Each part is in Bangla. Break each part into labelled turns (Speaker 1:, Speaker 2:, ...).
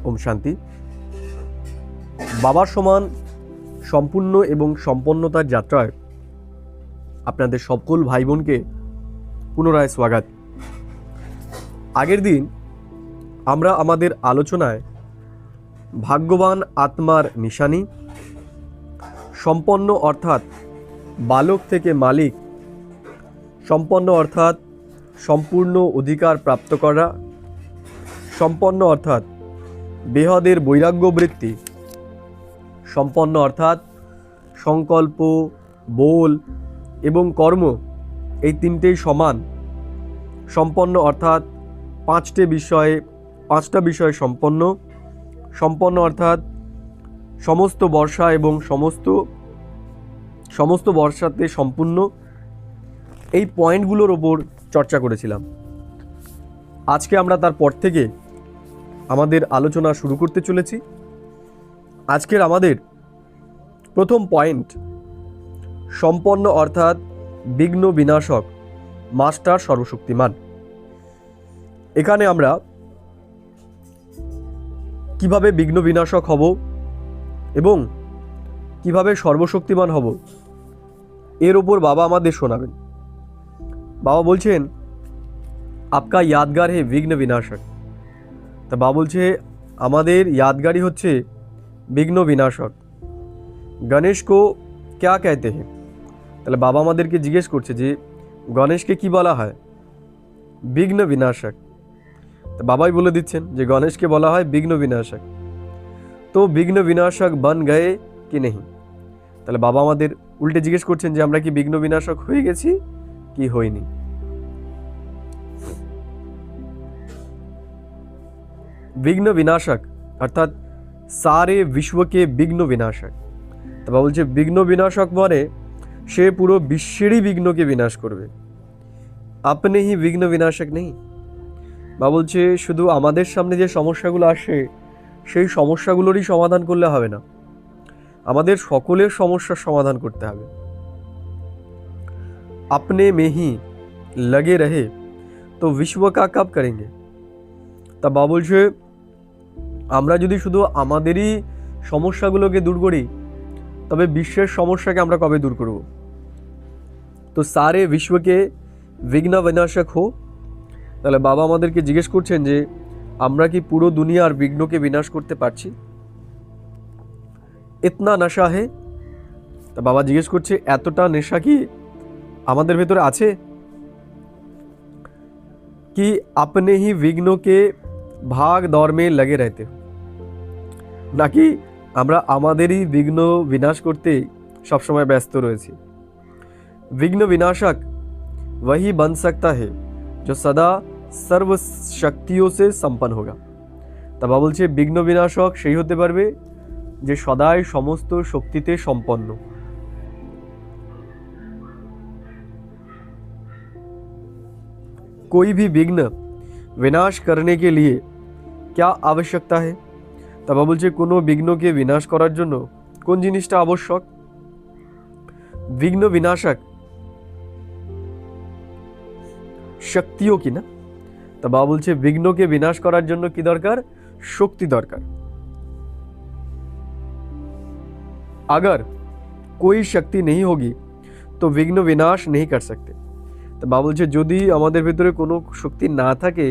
Speaker 1: ওম শান্তি। বাবার সমান সম্পূর্ণ এবং সম্পন্নতার যাত্রায় আপনাদের সকল ভাই বোনকে পুনরায় স্বাগত। আগের দিন আমরা আমাদের আলোচনায় ভাগ্যবান আত্মার নিশানি, সম্পন্ন অর্থাৎ বালক থেকে মালিক, সম্পন্ন অর্থাৎ সম্পূর্ণ অধিকার প্রাপ্ত করা, সম্পন্ন অর্থাৎ বেহদের বৈরাগ্য বৃত্তি, সম্পন্ন অর্থাৎ সংকল্প, বল এবং কর্ম এই তিনটেই সমান, সম্পন্ন অর্থাৎ পাঁচটা বিষয়ে সম্পন্ন, সম্পন্ন অর্থাৎ সমস্ত বর্ষা এবং সমস্ত বর্ষাতে সম্পূর্ণ, এই পয়েন্টগুলোর ওপর চর্চা করেছিলাম। আজকে আমরা তারপর থেকে আমাদের আলোচনা শুরু করতে চলেছি। আজকের আমাদের প্রথম পয়েন্ট সম্পন্ন অর্থাৎ বিঘ্ন বিনাশক মাস্টার সর্বশক্তিমান। এখানে আমরা কিভাবে বিঘ্ন বিনাশক হব এবং কিভাবে সর্বশক্তিমান হব এর ওপর বাবা আমাদের শোনাবেন। বাবা বলছেন আপকা यादगार है विघ्न विनाशक। তা বাবা বলছে আমাদের यादगारी হচ্ছে বিঘ্ন বিনাশক। গণেশ কো ক্যা कहते हैं? তাহলে বাবা আমাদেরকে জিজ্ঞেস করছে যে গণেশকে কি বলা হয়? বিঘ্ন বিনাশক। তো বাবাই বলে দিচ্ছেন যে গণেশকে বলা হয় বিঘ্ন বিনাশক। তো বিঘ্ন বিনাশক বন গয়ে কি নেই? তাহলে বাবা আমাদের উল্টে জিজ্ঞেস করছেন যে আমরা কি বিঘ্ন বিনাশক হয়ে গেছি কি হইনি? বিঘ্ন বিনাশক অর্থাৎ সারে বিশ্বকে বিঘ্ন বিনাশক। তো বাবা বলছে বিঘ্ন বিনাশক মানে সে পুরো বিশ্বেরই বিঘ্নকে বিনাশ করবে, আপনি হি বিঘ্ন বিনাশক নেই। বাবা বলছে শুধু আমাদের সামনে যে সমস্যাগুলো আসে সেই সমস্যাগুলোরই সমাধান করলে হবে না, আমাদের সকলের সমস্যার সমাধান করতে হবে। আপনি में ही लगे रहे तो विश्व का कब करेंगे? তা বাবা বলছে আমরা যদি শুধু আমাদেরই সমস্যাগুলোকে দূর করি তবে বিশ্বের সমস্যাকে আমরা কবে দূর করব? তো সারে বিশ্বকে বিঘ্ন বিনাশক হো। তাহলে বাবা আমাদেরকে জিজ্ঞেস করছেন যে আমরা কি পুরো দুনিয়ার বিঘ্নকে বিনাশ করতে পারছি? ইতনা নেশা হে। তা বাবা জিজ্ঞেস করছে এতটা নেশা কি আমাদের ভেতরে আছে कि अपने ही विघ्नों के भाग दौड़ में लगे रहते हो, নাকি আমরা আমাদেরই বিঘ্ন বিনাশ করতে সবসময় ব্যস্ত রয়েছি। विघ्न विनाशक वही बन सकता है जो सदा सर्व शक्तियों से संपन्न होगा। তা বাবা বলছে বিঘ্ন বিনাশক সেই হতে পারবে যে সদাই সমস্ত শক্তিতে সম্পন্ন। कोई भी विघ्न विनाश करने के लिए क्या आवश्यकता है? তা বাবা বলছে কোনো বিঘ্নকে বিনাশ করার জন্য কোন জিনিসটা আবশ্যক? বিঘ্ন বিনাশক শক্তিও কি না? তা বাবা বলছে বিঘ্নকে বিনাশ করার জন্য কি দরকার? শক্তি দরকার। अगर कोई शक्ति नहीं होगी तो विघ्न विनाश नहीं कर सकते। তো বাবা বলছে যদি আমাদের ভিতরে কোনো শক্তি না থাকে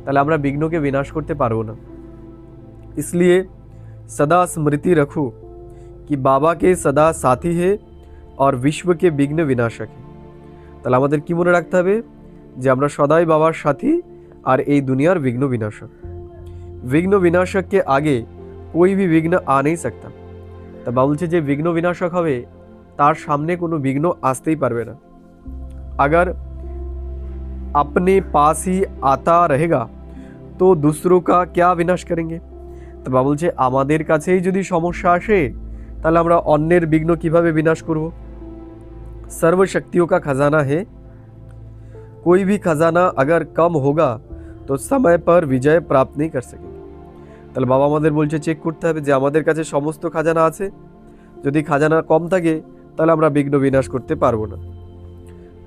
Speaker 1: তাহলে আমরা বিঘ্নকে বিনাশ করতে পারবো না। इसलिए सदा स्मृति रखो कि बाबा के सदा साथी है और विश्व के विघ्न विनाशक है। তাহলে আমাদের কি মনে রাখতে হবে যে আমরা সদাই বাবার সাথী আর এই দুনিয়ার বিঘ্ন বিনাশক। विघ्न विनाशक के आगे कोई भी विघ्न आ नहीं सकता। তা বাবা বলছে যে বিঘ্ন বিনাশক হবে তার সামনে কোনো বিঘ্ন আসতেই পারবে না। अगर अपने पास ही आता रहेगा तो दूसरों का क्या विनाश करेंगे? তো বাবা বলছে আমাদের কাছেই যদি সমস্যা আসে তাহলে আমরা অন্যের বিঘ্ন কিভাবে বিনাশ করব? सर्व शक्तियों का खजाना है, कोई भी खजाना अगर कम होगा तो समय पर विजय प्राप्त नहीं कर सकेंगे। তাহলে বাবা আমাদের বলছে চেক করতে হবে যে আমাদের কাছে সমস্ত খাজানা আছে, যদি খাজানা কম থাকে তাহলে আমরা বিঘ্ন বিনাশ করতে পারবো না।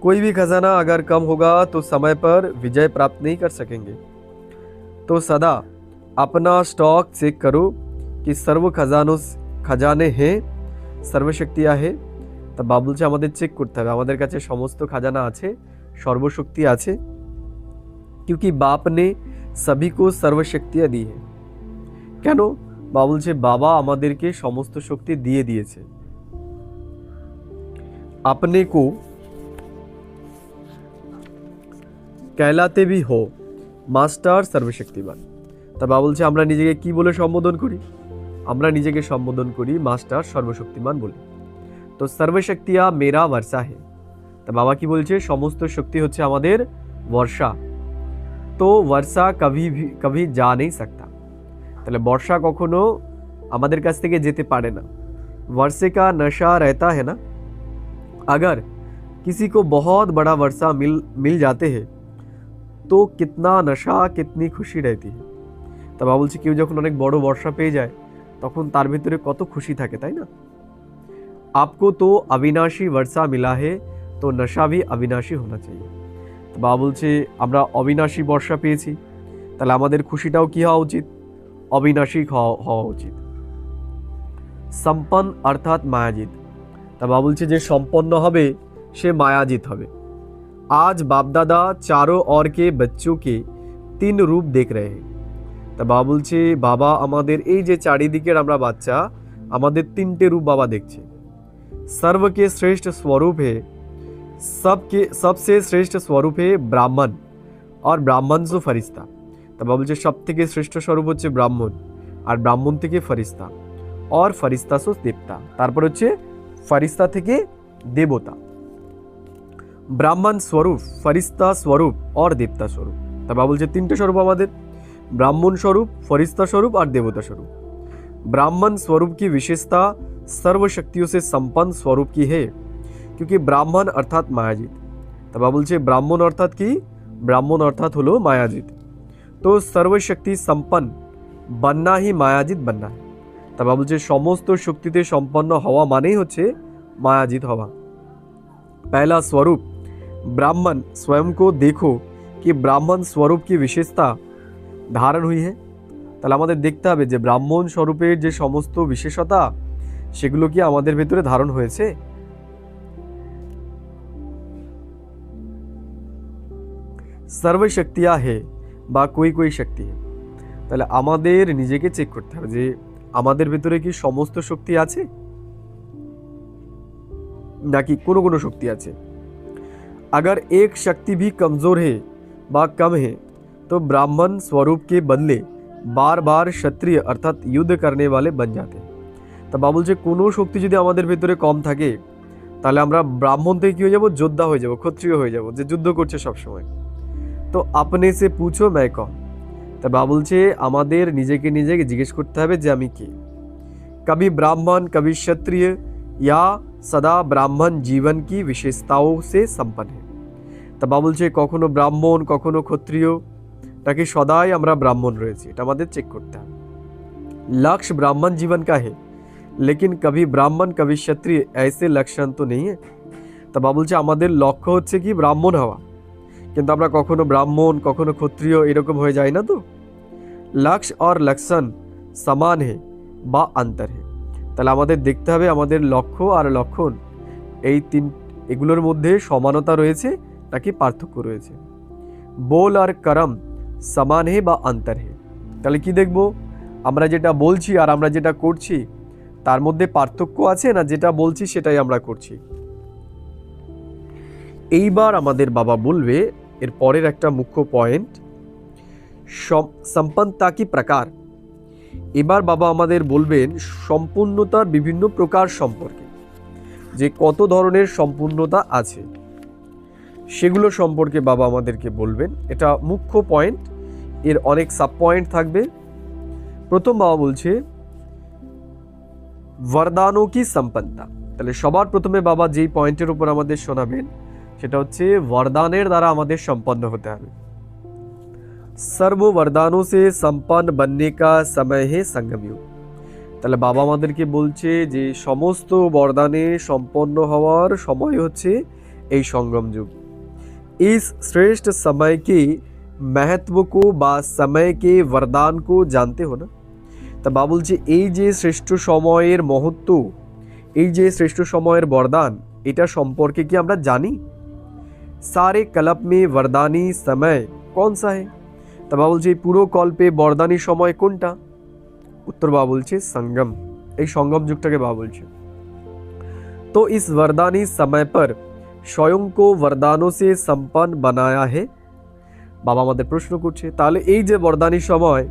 Speaker 1: कोई भी खजाना अगर कम होगा तो समय पर विजय प्राप्त नहीं कर सकेंगे। तो सदा अपना स्टॉक चेक करो कि सर्व खजाने हैं, सर्वशक्तियाँ है। তা বাবা বলছে আমাদের চেক করতে হবে, আমাদের কাছে সমস্ত খাজানা আছে, সর্বশক্তি আছে। क्योंकि बाप ने सभी को सर्वशक्तियाँ दी है। কেন? বাবা বলছে বাবা আমাদেরকে সমস্ত শক্তি দিয়ে দিয়েছে। अपने को कहलाते भी हो মাস্টার সর্বশক্তিমান। তা বাবা বলছে আমরা নিজেকে কি বলে সম্বোধন করি? আমরা নিজেকে সম্বোধন করি মাস্টার সর্বশক্তিমান বলে। তো সর্বশক্তিয়া মেরা বর্ষা হে। তা বাবা কি বলছে? সমস্ত শক্তি হচ্ছে আমাদের বর্ষা। তো বর্ষা কভি যা নেই सकता। তাহলে বর্ষা কখনো আমাদের কাছ থেকে যেতে পারে না। वर्षे का नशा रहता है ना, अगर किसी को बहुत बड़ा वर्षा मिल जाते हैं तो कितना नशा कितनी खुशी रहती है। তা বাবা বলছে কেউ যখন অনেক বড় বর্ষা পেয়ে যায় তখন তার ভিতরে কত খুশি থাকে, তাই না? आपको तो अविनाशी वर्षा मिला है तो नशा भी अविनाशी होना चाहिए। তো বাবা বলছে আমরা অবিনাশী বর্ষা পেয়েছি, তাহলে আমাদের খুশিটাও কি হওয়া উচিত? অবিনাশী হওয়া উচিত। সম্পন্ন অর্থাৎ মায়াজিত। তা বাবা বলছে যে সম্পন্ন হবে সে মায়াজিত হবে। आज बाप दादा चारों ओर के बच्चों के 3 रूप देख रहे हैं। তা বাবা বলছে বাবা আমাদের এই যে চারিদিকের আমরা বাচ্চা, আমাদের 3টে রূপ বাবা দেখছে। सर्व के श्रेष्ठ स्वरूप है, सबसे श्रेष्ठ स्वरूप है ब्राह्मण और ब्राह्मण से फरिश्ता। তা বাবা বলছে সব থেকে শ্রেষ্ঠ স্বরূপ হচ্ছে ব্রাহ্মণ, আর ব্রাহ্মণ থেকে ফরিস্তা, और फरिश्ता से देवता। তারপর হচ্ছে ফরিস্তা থেকে দেবতা। ব্রাহ্মণ স্বরূপ, ফরিস্তা স্বরূপ और দেবতা স্বরূপ। তা বাবা বলছে 3টে স্বরূপ আমাদের, ब्राह्मण स्वरूप, फरिश्ता स्वरूप और देवता स्वरूप। ब्राह्मण स्वरूप की विशेषता सर्व शक्तियों से संपन्न स्वरूप की है, क्योंकि ब्राह्मण अर्थात मायाजित। तो बाबा बोलছে ब्राह्मण अर्थात की? ब्राह्मण अर्थात हलो मायाजित। तो सर्वशक्ति संपन्न बनना ही मायाजित बनना है। तो बाबा बोलছে समस्त शक्तिते संपन्न हवा मानेই হচ্ছে मायाजित हवा। पहला स्वरूप ब्राह्मण स्वयं को देखो कि ब्राह्मण स्वरूप की विशेषता ধারণ हुई है। তাহলে আমাদের দেখতে হবে যে ব্রাহ্মণ স্বরূপের যে সমস্ত বিশেষতা সেগুলো কি আমাদের ভেতরে ধারণ হয়েছে। सर्वशक्तियाँ है বা कोई शक्ति है। তাহলে আমাদের নিজেকে চেক করতে হবে যে আমাদের ভেতরে কি সমস্ত শক্তি আছে নাকি কোনো শক্তি আছে। अगर एक शक्ति भी कमजोर है বা कम है तो ब्राह्मण स्वरूप के बदले बार बार क्षत्रिय अर्थात युद्ध करने वाले बन जाते हैं। তা বাবা বলছে কোনো শক্তি যদি আমাদের ভেতরে কম থাকে তাহলে আমরা ব্রাহ্মণ থেকে কি হয়ে যাব? যোদ্ধা হয়ে যাব, ক্ষত্রিয় হয়ে যাব, যে যুদ্ধ করছে সব সময়। তো আপনি সে পুছো मैं कौन। তা বাবা বলছে আমাদের নিজেকে জিজ্ঞেস করতে হবে যে আমি কে। कभी ब्राह्मण कभी क्षत्रिय या सदा ब्राह्मण जीवन की विशेषताओं से संपन्न है। তা বাবা বলছে কখনো ব্রাহ্মণ কখনো ক্ষত্রিয় নাকি সদাই আমরা ব্রাহ্মণ রয়েছি, এটা আমাদের চেক করতে হবে। लक्ष्य ब्राह्मण जीवन का है लेकिन कभी ब्राह्मण कभी क्षत्रिय ऐसे लक्षण तो नहीं है। তা বাবা বলছে আমাদের লক্ষ্য হচ্ছে কি ব্রাহ্মণ হওয়া, কিন্তু আমরা কখনো ব্রাহ্মণ কখনো ক্ষত্রিয় এরকম হয়ে যায় না তো। लक्ष्य और लक्षण समान है বা अंतर है। তাহলে আমাদের দেখতে হবে আমাদের লক্ষ্য আর লক্ষণ এগুলোর মধ্যে সমানতা রয়েছে নাকি পার্থক্য রয়েছে। बोल और कर्म समान है বা अंतर है। তাহলে কি দেখব? আমরা যেটা বলছি আর আমরা যেটা করছি তার মধ্যে পার্থক্য আছে না যেটা বলছি সেটাই আমরা করছি। এইবার আমাদের বাবা বলবে এর পরের একটা মুখ্য পয়েন্ট, সম্পন্নতা কি প্রকার। এবার বাবা আমাদের বলবেন সম্পূর্ণতার বিভিন্ন প্রকার সম্পর্কে, যে কত ধরনের সম্পূর্ণতা আছে সেগুলো সম্পর্কে বাবা আমাদেরকে বলবেন। এটা মুখ্য পয়েন্ট, এর অনেক সাব পয়েন্ট থাকবে। প্রথম বাবা বলছে वरदानों की संपन्नता। তাহলে সবার প্রথমে বাবা যেই পয়েন্টের উপর আমাদের শোনাবেন সেটা হচ্ছে वरदाনের দ্বারা আমাদের সম্পন্ন হতে হবে। सर्व वरदानों से संपन्न बनने का समय है संगम युग। তাহলে বাবা আমাদেরকে বলছে যে সমস্ত বরদানে সম্পন্ন হওয়ার সময় হচ্ছে এই संगम युग। इस श्रेष्ठ समय के महत्व को বা समय के वरदान को जानते हो ना। তা বাবা বলছে এই যে শ্রেষ্ঠ সময়ের মহত্ব, এই যে শ্রেষ্ঠ সময়ের বরদান, এটা সম্পর্কে কি আমরা জানি? सारे कल्प में वरदानी समय कौन सा है? তা বাবা বলছে এই পুরো কল্পে বরদানি সময় কোনটা? উত্তর বাবা বলছে संगम। এই संगम যুগটাকে বাবা বলছে। तो इस वरदानी समय पर स्वयं को वरदानों से संपन्न बनाया है। বাবা আমাদের প্রশ্ন করছে তাহলে এই যে বরদানি সময়,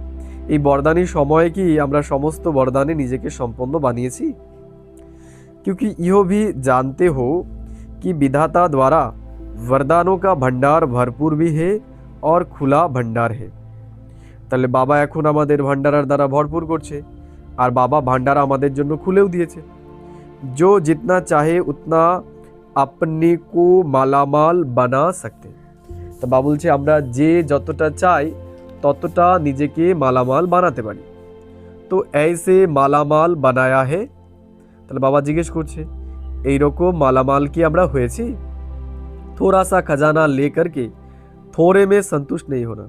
Speaker 1: এই বরদানি সময়ে কি আমরা সমস্ত বরদানে নিজেকে সম্পন্ন বানিয়েছি? क्योंकि यह भी जानते हो कि विधाता द्वारा वरदानों का भंडार भरपूर भी है और खुला भंडार है। তাহলে বাবা এখন আমাদের ভান্ডারার দ্বারা ভরপুর করছে, আর বাবা ভান্ডার আমাদের জন্য খুলেও দিয়েছে। जो जितना चाहे उतना अपने को मालामाल बना सकते। তো বাবা বলছে আমরা যে যতটা চাই ততটা নিজেকে মালামাল বানাতে পারি। তো ऐसे মালামাল বানায়া হে। তাহলে বাবা জিজ্ঞেস করছে এইরকম মালামাল কি আমরা হয়েছি? थोड़ा सा खजाना लेकर के थोड़े में संतुष्ट नहीं होना।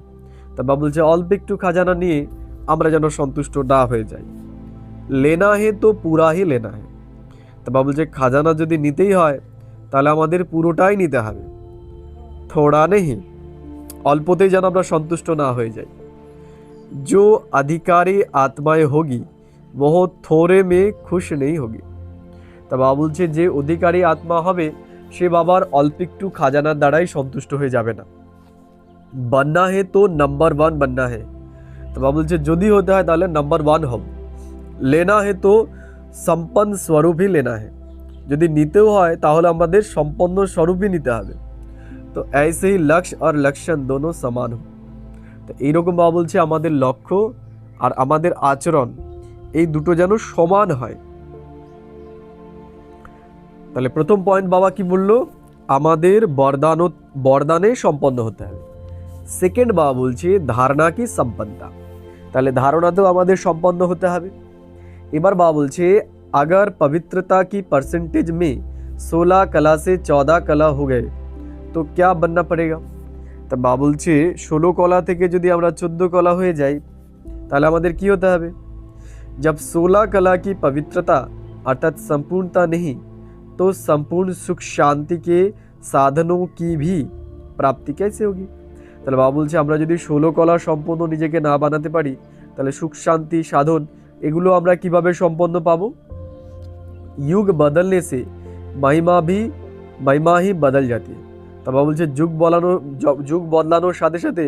Speaker 1: তা বাবা বলছে অল্প একটু খাজানা নিয়ে আমরা যেন সন্তুষ্ট না হয়ে যাই। लेना है तो पूरा ही लेना है। তা বাবা বলছে খাজানা যদি নিতেই হয় তাহলে আমাদের পুরোটাই নিতে হবে, थोड़ा नहीं। অল্পতেই যেন আমরা সন্তুষ্ট না হয়ে যাই। जो अधिकारी आत्माएं होगी वह थोड़े में खुश नहीं होगी। তা বাবা বলছে যে অধিকারী আত্মা হবে সে বাবার অল্প একটু খাজানার দ্বারাই সন্তুষ্ট হয়ে যাবে না। बनना है तो नंबर 1 बनना है। তো বাবা বলছে যদি হতে হয় তাহলে नंबर 1 হব। लेना है तो संपन्न स्वरूप ही लेना है। যদি নিতেও হয় তাহলে আমাদের সম্পন্ন স্বরূপই নিতে হবে। তো ऐसे ही लक्ष्य और लक्षण दोनों समान हो। তো এইরকম বাবা বলছে আমাদের লক্ষ্য আর আমাদের আচরণ এই দুটো যেন সমান হয়। তাহলে প্রথম পয়েন্ট বাবা কি বললো? আমাদের বরদানে সম্পন্ন হতে হবে। সেকেন্ড বাবা বলছে ধারণা কি সম্পন্নতা, তাহলে ধারণাতেও আমাদের সম্পন্ন হতে হবে। এবার বাবা বলছে अगर पवित्रता की परसेंटेज में 16 कला से 14 कला हो गए तो क्या बनना पड़ेगा? তা বাবা বলছে 16 কলা থেকে যদি আমরা 14 কলা হয়ে যাই তাহলে আমাদের কি হতে হবে? जब 16 कला की पवित्रता अर्थात संपूर्णता नहीं तो संपूर्ण सुख शांति के साधनों की भी प्राप्ति कैसे होगी? তাহলে বাবা বলছে আমরা যদি 16 কলা সম্পন্ন নিজেকে না বানাতে পারি তাহলে সুখ শান্তি সাধন এগুলো আমরা কিভাবে সম্পন্ন পাবো? युग बदलने से महिमा ही बदल जाती है। তা বাবা বলছে যুগ বদলানোর সাথে সাথে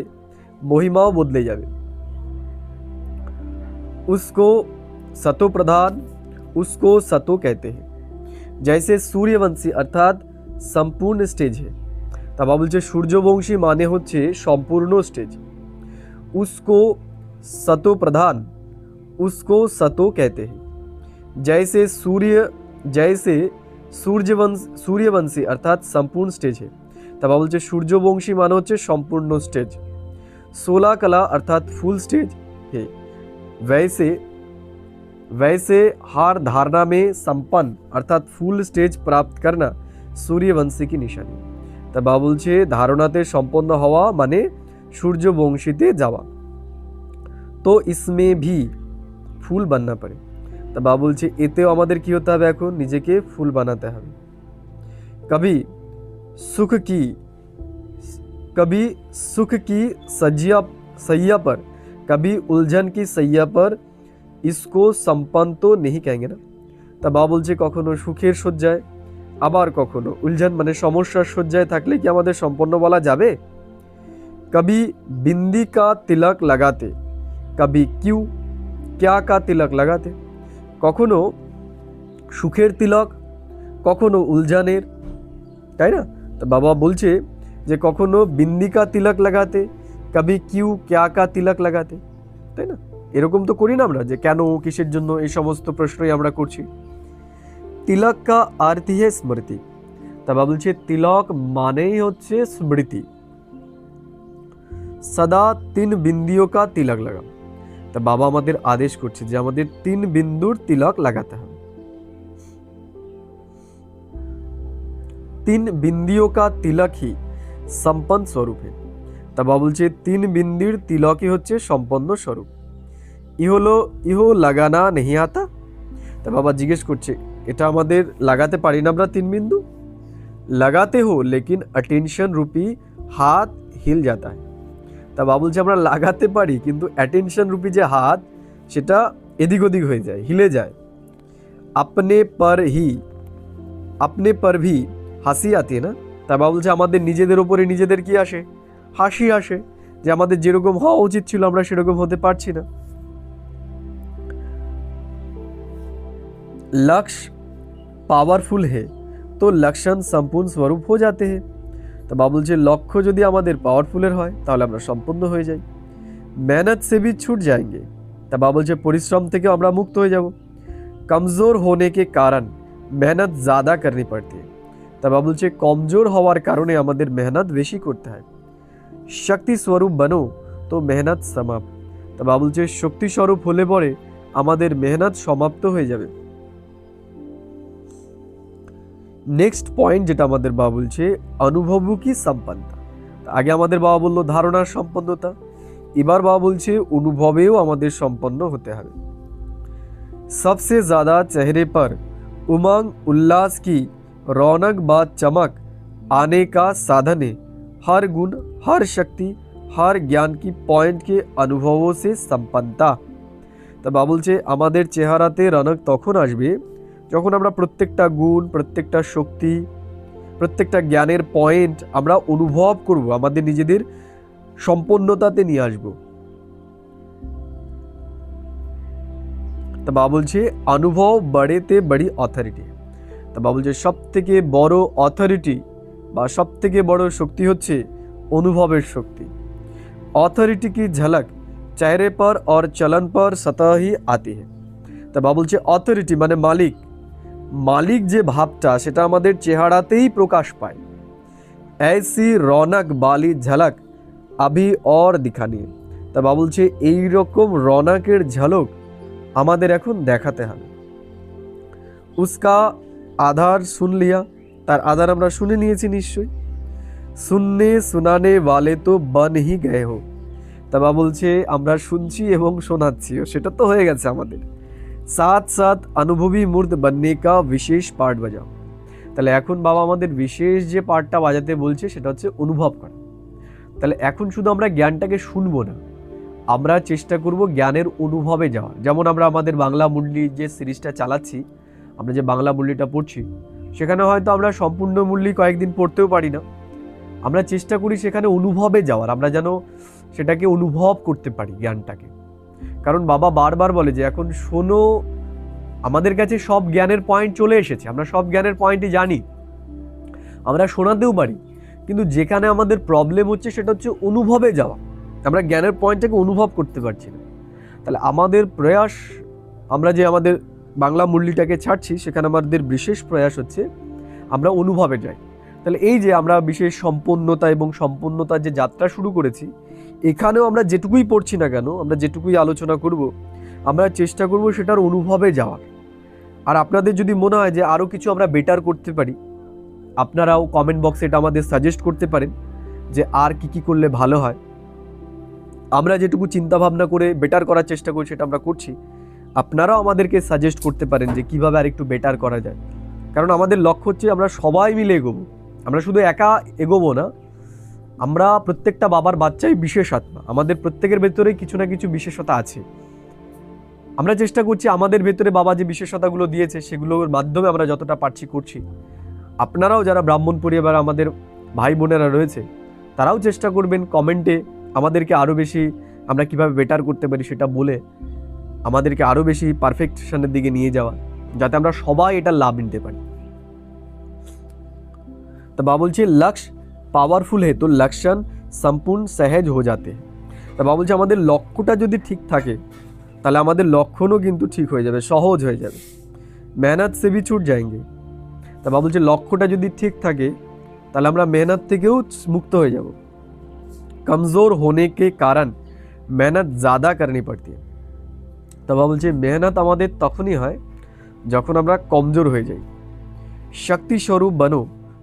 Speaker 1: মহিমাও বদলে যাবে। उसको सतो प्रधान उसको सतो कहते हैं। जैसे सूर्यवंशी अर्थात संपूर्ण स्टेज है। তা বাবা বলছে সূর্যবংশী মানে হচ্ছে সম্পূর্ণ स्टेज। उसको सतो प्रधान उसको सतो कहते हैं। जैसे सूर्यवंशी अर्थात संपूर्ण स्टेज है। তা বাবা বলছে সূর্যবংশী মানে হচ্ছে সম্পূর্ণ স্টেজ। 16 कला अर्थात फुल स्टेज है। वैसे हर धारणा में संपन्न अर्थात फुल स्टेज प्राप्त करना सूर्यवंशी की निशानी। তা বাবা বলছে ধারণাতে সম্পন্ন হওয়া মানে সূর্যবংশীতে যাওয়া। তো इसमें भी ফুল বাননা পড়ে। তা বাবা বলছে এতেও আমাদের কি হতে হবে? এখন নিজেকে ফুল বানাতে হবে। कभी सुख की सैया पर कभी उलझन की सैया पर इसको संपन्न तो नहीं कहेंगे ना। তা বাবা বলছে কখনো সুখের শয্যায় আবার কখনো উলঝন মানে সমস্যার শয্যায় থাকলে কি আমাদের সম্পন্ন বলা যাবে? कभी बिंदी का तिलक लगाते कभी क्या का तिलक लगाते। কখনো সুখের তিলক কখনো উলঝানের, তাই না? তো বাবা বলছে যে কখনো বিন্দিকা তিলক লাগাতে কবি क्या का तिलक লাগাতে, তাই না? এরকম তো করি না আমরা যে কেন কিসের জন্য এই সমস্ত প্রশ্নই আমরা করছি। তিলক কা अर्थ है स्मृति। তা বাবা বলছে তিলক মানেই হচ্ছে স্মৃতি। सदा 3 बिंदियों का तिलक लगा। তা বাবা আমাদের আদেশ করছে যে আমাদের 3 বিন্দুর তিলক লাগাতে হবে। 3 बिंदियों का तिलक ही संपन्न स्वरूप है। তা বাবা বলছে 3 বিন্দুর তিলকই হচ্ছে সম্পন্ন স্বরূপ। ইহো লাগানা নেহি আতা। তা বাবা জিজ্ঞেস করছে এটা আমাদের লাগাতে পারি না আমরা 3 বিন্দু? লাগাতে হো লেকিন অ্যাটেনশন রূপী হাত হিল जाता है। তা বাবা বলছে আমরা লাগাতে পারি কিন্তু অ্যাটেনশন রূপী যে হাত সেটা এদিক ওদিক হয়ে যায়, হিলে যায়। अपने पर भी হাসি আতি না। তা বাবা বলছে আমাদের নিজেদের উপরে নিজেদের কি আসে? হাসি আসে, যে আমাদের যেরকম হওয়া উচিত ছিল আমরা সেরকম হতে পারছি না। लक्ष्य पावरफुल है तो लक्षण संपूर्ण स्वरूप हो जाते हैं। तो बाबा বলছে লক্ষ্য যদি আমাদের পাওয়ারফুলের হয় তাহলে আমরা সম্পূর্ণ হয়ে যাই। मेहनत से भी छूट जाएंगे। তা বাবা বলছে পরিশ্রম থেকে আমরা মুক্ত হয়ে যাব। कमजोर होने के कारण मेहनत ज़्यादा करनी पड़ती है। তা বাবা বলছে কমজোর হওয়ার কারণে আমাদের মেহনত বেশি করতে হয়। শক্তি স্বরূপ বনো তো মেহনত সমাপ্ত। তা বাবা বলছে শক্তি স্বরূপ হলে পরে আমাদের মেহনত সমাপ্ত হয়ে যাবে। নেক্সট পয়েন্ট যেটা আমাদের বাবা বলছে অনুভব কি সম্পন্নতা। আগে আমাদের বাবা বললো ধারণার সম্পন্নতা, এবার বাবা বলছে অনুভবেও আমাদের সম্পন্ন হতে হবে। सबसे ज़्यादा चेहरे पर उमंग उल्लास की रौनक व चमक आने का साधन है हर गुण, हर शक्ति, हर ज्ञान की पॉइंट के अनुभवों से संपन्नता। তা বাবা বলছে আমাদের চেহারাতে রনক তখন আসবে যখন আমরা প্রত্যেকটা গুণ, প্রত্যেকটা শক্তি, প্রত্যেকটা জ্ঞানের পয়েন্ট আমরা অনুভব করব, আমাদের নিজেদের সম্পন্নতাতে নিয়ে আসব। তা বাবা বলছে অনুভব বড়েতে বড়ি অথরিটি। তা বাবা বলছে সব থেকে বড় অথরিটি বা সব থেকে বড় শক্তি হচ্ছে অনুভবের শক্তি। অথরিটি কি ঝলক চেহারে পর और चलन पर सतह ही आती है। তা বাবা বলছে অথরিটি মানে মালিক, মালিক যে ভাবটা সেটা আমাদের চেহারাতেই প্রকাশ পায়। ऐसी रौनक वाली झलक अभी और दिखानी। তা বাবা বলছে এইরকম রৌনকের ঝলক আমাদের এখন দেখাতে হবে। उसका आधार सुन लिया। তার আধার আমরা শুনে নিয়েছি নিশ্চয়ই। सुनने सुनाने वाले तो बन ही गए हो। তা বাবা বলছে আমরা শুনছি এবং শোনাচ্ছিও, সেটা তো হয়ে গেছে আমাদের। साथ साथ अनुभवी मूर्त बनने का विशेष पार्ट बजाओ। তাহলে এখন বাবা আমাদের বিশেষ যে পার্টটা বাজাতে বলছে সেটা হচ্ছে অনুভব করা। তাহলে এখন শুধু আমরা জ্ঞানটাকে শুনবো না, আমরা চেষ্টা করব জ্ঞানের অনুভবে যাওয়া। যেমন আমরা আমাদের বাংলা মুরলি যে সিরিজটা চালাচ্ছি, আমরা যে বাংলা মুরলিটা পড়ছি সেখানে হয়তো আমরা সম্পূর্ণ মুরলি কয়েকদিন পড়তেও পারি না, আমরা চেষ্টা করি সেখানে অনুভবে যাওয়ার, আমরা যেন সেটাকে অনুভব করতে পারি জ্ঞানটাকে। কারণ বাবা বারবার বলে যে এখন শোনো, আমাদের কাছে সব জ্ঞানের পয়েন্ট চলে এসেছে, আমরা সব জ্ঞানের পয়েন্টই জানি, আমরা শোনাতেও পারি, কিন্তু যেখানে আমাদের প্রবলেম হচ্ছে সেটা হচ্ছে অনুভবে যাওয়া। আমরা জ্ঞানের পয়েন্টটাকে অনুভব করতে পারছি না। তাহলে আমাদের প্রয়াস, আমরা যে আমাদের বাংলা মুরলিটাকে ছাড়ছি সেখানে আমাদের বিশেষ প্রয়াস হচ্ছে আমরা অনুভবে যাই। তাহলে এই যে আমরা বিশেষ সম্পন্নতা এবং সম্পন্নতার যে যাত্রা শুরু করেছি, এখানেও আমরা যেটুকুই পড়ছি না কেন, আমরা যেটুকুই আলোচনা করব, আমরা চেষ্টা করব সেটার অনুভবে যাওয়ার। আর আপনাদের যদি মনে হয় যে আরও কিছু আমরা বেটার করতে পারি, আপনারাও কমেন্ট বক্সে এটা আমাদের সাজেস্ট করতে পারেন যে আর কি কি করলে ভালো হয়। আমরা যেটুকু চিন্তা ভাবনা করে বেটার করার চেষ্টা করি সেটা আমরা করছি, আপনারাও আমাদেরকে সাজেস্ট করতে পারেন যে কীভাবে আর একটু বেটার করা যায়। কারণ আমাদের লক্ষ্য হচ্ছে আমরা সবাই মিলে এগোবো, আমরা শুধু একা এগোবো না, আমরা প্রত্যেকটা বাবার বাচ্চাই বিশেষ আত্মা, আমাদের প্রত্যেকের ভেতরেই কিছু না কিছু বিশেষতা আছে। আমরা চেষ্টা করছি আমাদের ভেতরে বাবা যে বিশেষতাগুলো দিয়েছে সেগুলোর মাধ্যমে আমরা যতটা পারছি করছি। আপনারাও যারা ব্রাহ্মণ পরিবার আমাদের ভাই বোনেরা রয়েছে তারাও চেষ্টা করবেন কমেন্টে আমাদেরকে আরও বেশি আমরা কিভাবে বেটার করতে পারি সেটা বলে আমাদেরকে আরও বেশি পারফেকশনের দিকে নিয়ে যাওয়া, যাতে আমরা সবাই এটা লাভ নিতে পারি। তো বাবা বলছে লক্ষ্য পাওয়ারফুল হে তো লক্ষণ সম্পূর্ণ সহজ হয়ে যাতে। তো বাবা বলছে আমাদের লক্ষ্যটা যদি ঠিক থাকে তাহলে আমাদের লক্ষণও কিন্তু ঠিক হয়ে যাবে, সহজ হয়ে যাবে। মেহনত সে ভি ছুট যাएंगे। তা বাবা বলছে লক্ষ্যটা যদি ঠিক থাকে তাহলে আমরা মেহনত থেকেও মুক্ত হয়ে যাব। কমজোর হোনে কে কারণ মেহনত ज़्यादा करनी पड़ती है। তা বাবা বলছে মেহনত আমাদের তখনই হয় যখন আমরা কমজোর হয়ে যাই। শক্তি স্বরূপ বনো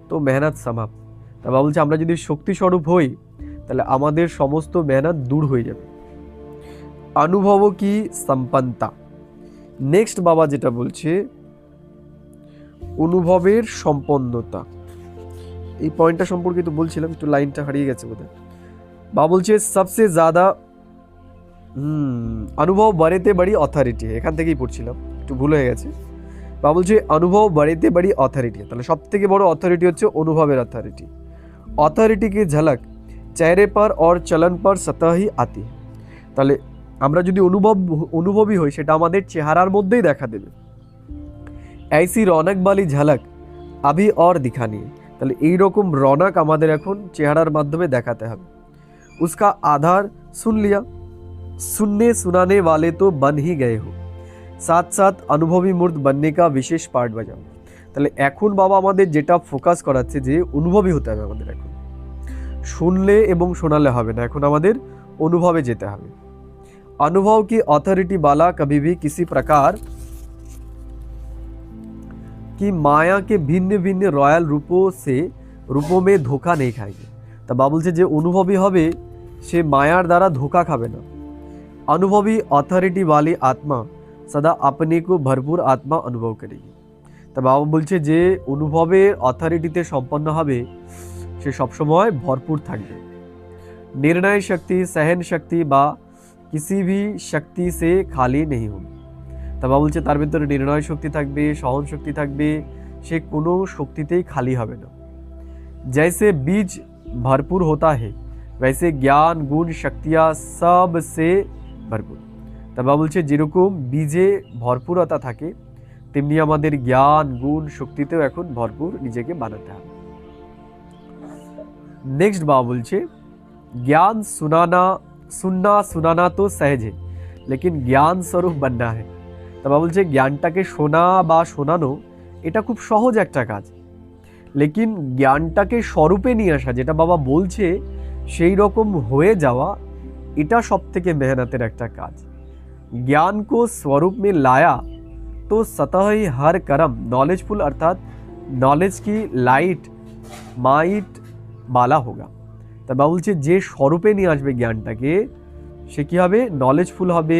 Speaker 1: তো মেহনত সমাপ্ত। তা বাবা বলছে আমরা যদি শক্তি স্বরূপ হই তাহলে আমাদের সমস্ত মেহনত দূর হয়ে যাবে। অনুভব কি সম্পন্নতা, নেক্সট বাবা যেটা বলছে অনুভবের সম্পন্নতা, এই পয়েন্টটা সম্পর্কে তো বলছিলাম, একটু লাইনটা হারিয়ে গেছে বোধহয়। বাবা বলছে সবসে জ্যাদা অনুভব বাড়িতে বড়ি অথরিটি, এখান থেকেই পড়ছিলাম, একটু ভুল হয়ে গেছে। বাবা বলছে অনুভব বাড়িতে বড়ি অথরিটি, তাহলে সব থেকে বড় অথরিটি হচ্ছে অনুভবের অথরিটি। অথরিটি কি ঝলক চেহারে পর और চলন পর स्वतः ही आती है, তাহলে আমরা যদি অনুভবী হই সেটা আমাদের চেহারার মধ্যেই দেখা দেবে। ऐसी रौनक वाली झलक अभी और दिखानी है, তাহলে এইরকম রৌনক আমাদের এখন চেহারার মাধ্যমে দেখাতে হবে। उसका आधार सुन लिया, सुनने सुनाने वाले तो बन ही गए हो, साथ साथ अनुभवी मूर्त बनने का विशेष पार्ट बजाओ। তাহলে এখন বাবা আমাদের যেটা ফোকাস করাচ্ছে যে অনুভবী হতে হবে আমাদের, এখন শুনলে এবং শোনালে হবে না, এখন আমাদের অনুভবে যেতে হবে। अनुभव की अथॉरिटी वाला कभी भी किसी प्रकार की माया के भिन्न भिन्न रॉयल रूपों में धोखा नहीं खाएगी। তা বাবা বলছে যে অনুভবী হবে সে মায়ার দ্বারা ধোকা খাবে না। अनुभवी अथॉरिटी वाली आत्मा सदा अपने को भरपूर आत्मा अनुभव करेगी। তা বাবা বলছে যে অনুভবের অথরিটিতে সম্পন্ন হবে সে সবসময় ভরপুর থাকবে। निर्णय शक्ति, सहन शक्ति বা किसी भी शक्ति से खाली नहीं होगी। তা বাবা বলছে তার ভিতরে নির্ণয় শক্তি থাকবে, সহন শক্তি থাকবে, সে কোনো শক্তিতেই খালি হবে না। जैसे बीज भरपूर होता है वैसे ज्ञान गुण शक्तियाँ सब से भरपूर। তা বাবা বলছে যেরকম বীজে ভরপুরতা থাকে তেমনি আমাদের জ্ঞান গুণ শক্তিতেও এখন ভরপুর নিজেকে বানাতে হবে। नेक्स्ट बाबा बोलছে ज्ञान सुनना सुनाना तो सहज है लेकिन ज्ञान स्वरूप बनना है। তা বাবা বলছে জ্ঞানটাকে শোনা বা শোনানো এটা খুব সহজ একটা কাজ, লেকিন জ্ঞানটাকে স্বরূপে নিয়ে আসা যেটা বাবা বলছে সেই রকম হয়ে যাওয়া এটা সব থেকে মেহনতের একটা কাজ। ज्ञान को स्वरूप में लाया तो सतह ही हर कर्म नॉलेजफुल अर्थात नॉलेज की लाइट माइट बाला होगा। তা বাবা বলছে যে স্বরূপে নিয়ে আসবে জ্ঞানটাকে সে কী হবে, নলেজফুল হবে,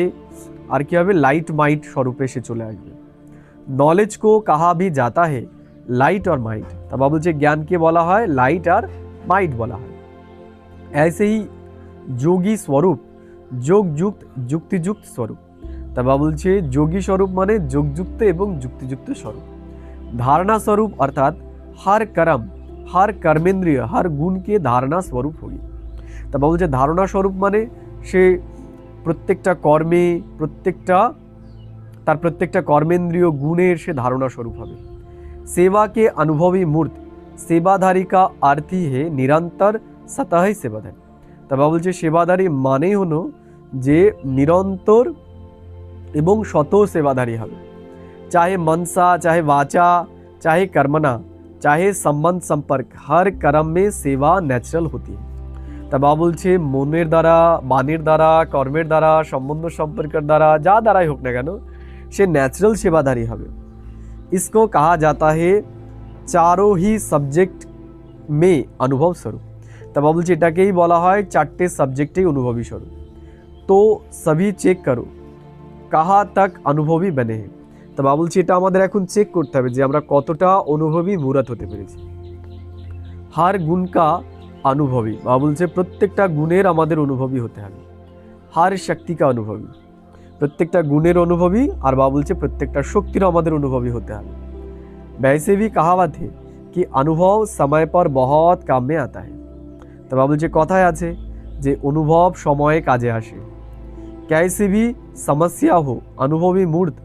Speaker 1: আর কী হবে, লাইট মাইট স্বরূপে সে চলে আসবে। নলেজ কো কাহা ভি জাতা হে লাইট और माइट। তা বাবা বলছে জ্ঞানকে বলা হয় লাইট আর মাইট বলা হয়। ऐसे ही যোগী স্বরূপ যোগযুক্ত যুক্তিযুক্ত স্বরূপ। তা বাবা বলছে যোগী স্বরূপ মানে যোগযুক্ত এবং যুক্তিযুক্ত স্বরূপ। ধারণা স্বরূপ অর্থাৎ हर कर्म हर कर्मेंद्रिय हर गुण के धारणा स्वरूप होगी। তা বাবা বলছে ধারণা স্বরূপ মানে সে প্রত্যেকটা কর্মে তার প্রত্যেকটা কর্মেন্দ্রিয় গুণের সে ধারণা স্বরূপ হবে। सेवा के अनुभवी मूर्त सेवाधारी का अर्थ ही है निरंतर सतह सेवाधारी। তা বাবা বলছে সেবাধারী মানেই হলো যে নিরন্তর এবং শত সেবাধারী হবে। चाहे मनसा चाहे वाचा चाहे कर्मना चाहे संबंध संपर्क हर कर्म में सेवा ন্যাচারাল होती है। তা বাবা বলছে মনের দ্বারা, বাণীর দ্বারা, কর্মের দ্বারা, সম্বন্ধ সম্পর্কের দ্বারা, যা দ্বারাই হোক না কেন সে ন্যাচারাল সেবাধারী হবে। इसको कहा जाता है चारों ही सब्जेक्ट में अनुभव स्वरूप। তা বাবা বলছে এটাকেই বলা হয় চারটে সাবজেক্টেই অনুভবী স্বরূপ। তো সবই চেক করো কাহা তক অনুভবী বনে হে। তা বাবা বলছে এটা আমাদের এখন চেক করতে হবে যে আমরা কতটা অনুভবী মূরত হতে পেরেছি। হার গুণ কা অনুভবী, বাবা বলছে প্রত্যেকটা গুণের আমাদের অনুভবী হতে হবে। হার শক্তি কা অনুভবী, প্রত্যেকটা গুণের অনুভবী, আর বাবা বলছে প্রত্যেকটা শক্তির আমাদের অনুভবী হতে হবে। वैसे भी कहावत है कि अनुभव समय पर बहुत काम में आता है। तो बाबा बोलছে কথায় আছে যে অনুভব সময়ে কাজে আসে। कैसे भी समस्या हो अनुभवी मूर्त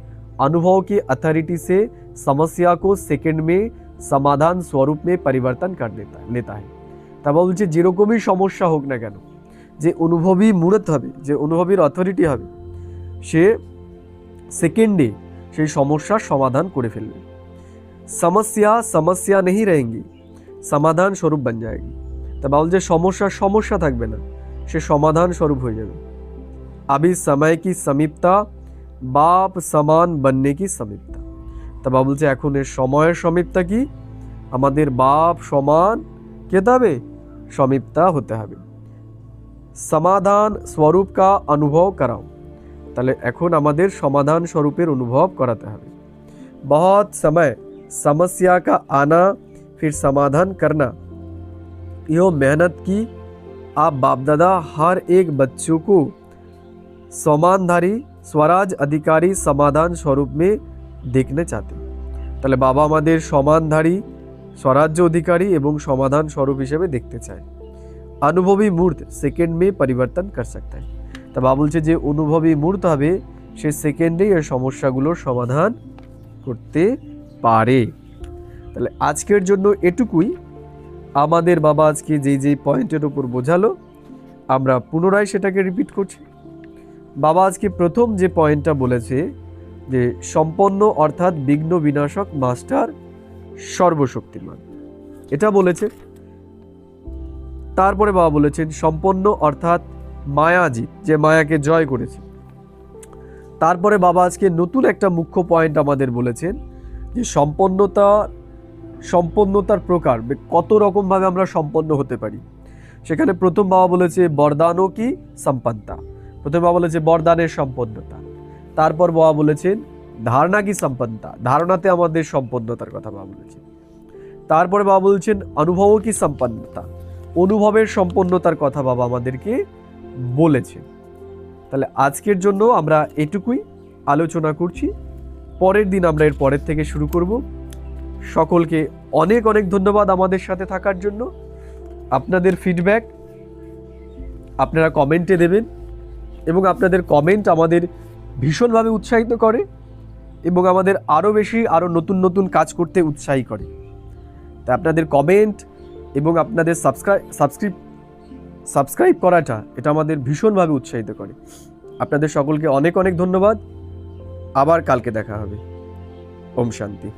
Speaker 1: अनुभव की अथॉरिटी से समस्या को सेकंड में समाधान स्वरूप में परिवर्तन कर लेता है। তা বাবা বলছে যেরকমই সমস্যা হোক না কেন, যে অনুভবী মূর্ত হবে, যে অনুভবীর অথরিটি হবে, সে সেকেন্ডে সেই সমস্যার সমাধান করে ফেলবে। समस्या समस्या नहीं रहेंगी समाधान स्वरूप बन जाएगी। তা বাবা বলছে সমস্যা থাকবে না, সে সমাধান স্বরূপ হয়ে যাবে। अभी समय की समीपता बाप समान बनने की समीपता। তা বাবা বলছে এখন এর সময়ের সমীপতা কি, আমাদের বাপ সমান কে হবে, সমীপতা হতে হবে। সমাধান স্বরূপ কা অনুভব कराओ। তাহলে এখন আমাদের সমাধান স্বরূপের অনুভব করাতে হবে। बहुत समय समस्या का आना फिर समाधान करना, यो मेहनत की आप बाप दादा हर एक बच्चों को समानधारी स्वराज अधिकारी समाधान स्वरूप में देखने चाहते हैं। তাহলে বাবা আমাদের সমানধারী স্বরাজ্য অধিকারী এবং সমাধান স্বরূপ হিসেবে দেখতে চায়। अनुभवी मूर्त सेकेंड में परिवर्तन कर सकता है। তা বাবা বলছে যে অনুভবী মূর্ত হবে সে সেকেন্ডেই এই সমস্যাগুলোর সমাধান করতে পারে। তাহলে আজকের জন্য এটুকুই। আমাদের বাবা আজকে যেই পয়েন্টের উপর বোঝালো আমরা পুনরায় সেটাকে রিপিট করছি। বাবা আজকে প্রথম যে পয়েন্টটা বলেছে যে সম্পন্ন অর্থাৎ বিঘ্ন বিনাশক মাস্টার সর্বশক্তিমান, এটা বলেছে। তারপরে বাবা বলেছেন সম্পন্ন অর্থাৎ মায়াজিৎ, যে মায়াকে জয় করেছে। তারপরে বাবা আজকে নতুন একটা মুখ্য পয়েন্ট আমাদের বলেছেন যে সম্পন্নতার প্রকার, কত রকমভাবে আমরা সম্পন্ন হতে পারি। সেখানে প্রথম বাবা বলেছে বরদানও কি সম্পন্নতা, প্রথম বাবা বলেছে বরদানের সম্পন্নতা। তারপর বাবা বলেছেন ধারণা কি সম্পন্নতা, ধারণাতে আমাদের সম্পন্নতার কথা বাবা বলেছেন। তারপরে বাবা বলছেন অনুভবও কি সম্পন্নতা, অনুভবের সম্পন্নতার কথা বাবা আমাদেরকে বলেছেন। তাহলে আজকের জন্য আমরা এটুকুই আলোচনা করছি, পরের দিন আমরা এর পরের থেকে শুরু করব। সকলকে অনেক অনেক ধন্যবাদ আমাদের সাথে থাকার জন্য। আপনাদের ফিডব্যাক আপনারা কমেন্টে দেবেন এবং আপনাদের কমেন্ট আমাদের ভীষণভাবে উৎসাহিত করে এবং আমাদের আরও বেশি আরও নতুন নতুন কাজ করতে উৎসাহী করে। তাই আপনাদের কমেন্ট এবং আপনাদের সাবস্ক্রাইব করাটা এটা আমাদের ভীষণভাবে উৎসাহিত করে। আপনাদের সকলকে অনেক অনেক ধন্যবাদ। আবার কালকে দেখা হবে। ওম শান্তি।